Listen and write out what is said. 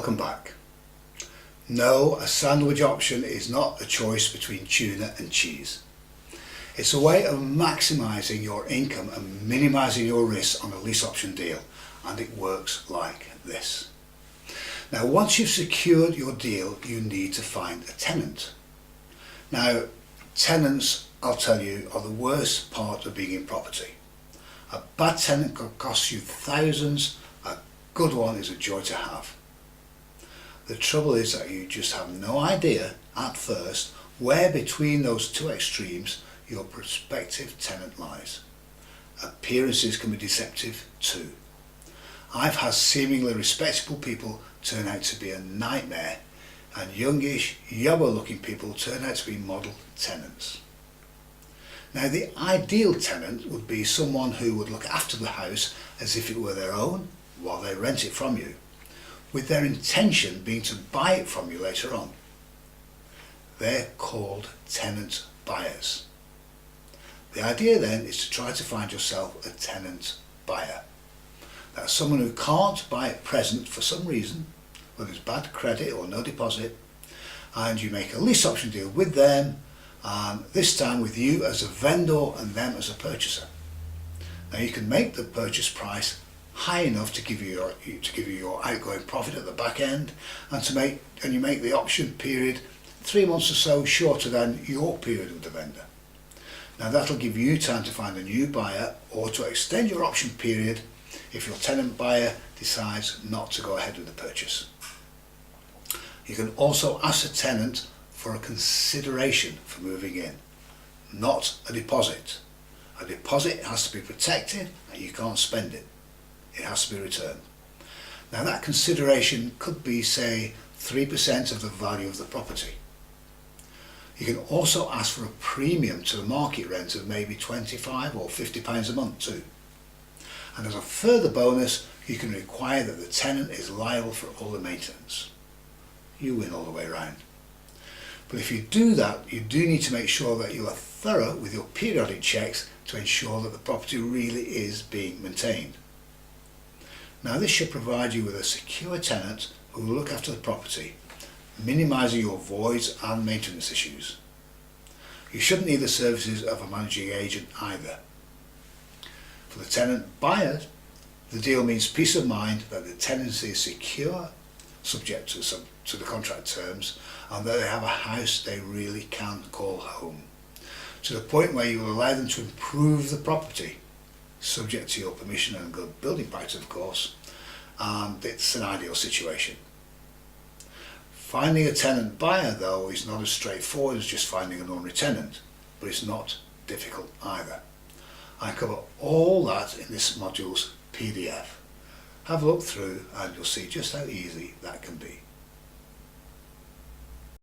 Welcome back. No, a sandwich option is not a choice between tuna and cheese. It's a way of maximising your income and minimising your risks on a lease option deal, and it works like this. Now, once you've secured your deal, you need to find a tenant. Now, tenants, I'll tell you, are the worst part of being in property. A bad tenant could cost you thousands, a good one is a joy to have. The trouble is that you just have no idea at first where between those two extremes your prospective tenant lies. Appearances can be deceptive too. I've had seemingly respectable people turn out to be a nightmare, and youngish, yobbo looking people turn out to be model tenants. Now, the ideal tenant would be someone who would look after the house as if it were their own while they rent it from you, with their intention being to buy it from you later on. They're called tenant buyers. The idea then is to try to find yourself a tenant buyer. That's someone who can't buy at present for some reason, whether it's bad credit or no deposit, and you make a lease option deal with them, and this time with you as a vendor and them as a purchaser. Now, you can make the purchase price high enough to give you your outgoing profit at the back end, and you make the option period 3 months or so shorter than your period with the vendor. Now, that'll give you time to find a new buyer or to extend your option period if your tenant buyer decides not to go ahead with the purchase. You can also ask a tenant for a consideration for moving in, not a deposit. A deposit has to be protected and you can't spend it. It has to be returned. Now, that consideration could be, say, 3% of the value of the property. You can also ask for a premium to the market rent of maybe £25 or £50 a month too. And as a further bonus, you can require that the tenant is liable for all the maintenance. You win all the way around. But if you do that, you do need to make sure that you are thorough with your periodic checks to ensure that the property really is being maintained. Now, this should provide you with a secure tenant who will look after the property, minimising your voids and maintenance issues. You shouldn't need the services of a managing agent either. For the tenant buyers, the deal means peace of mind that the tenancy is secure, subject to the contract terms, and that they have a house they really can call home, to the point where you will allow them to improve the property, subject to your permission and good building practice, of course, and it's an ideal situation. Finding a tenant buyer, though, is not as straightforward as just finding an ordinary tenant, but it's not difficult either. I cover all that in this module's PDF. Have a look through and you'll see just how easy that can be.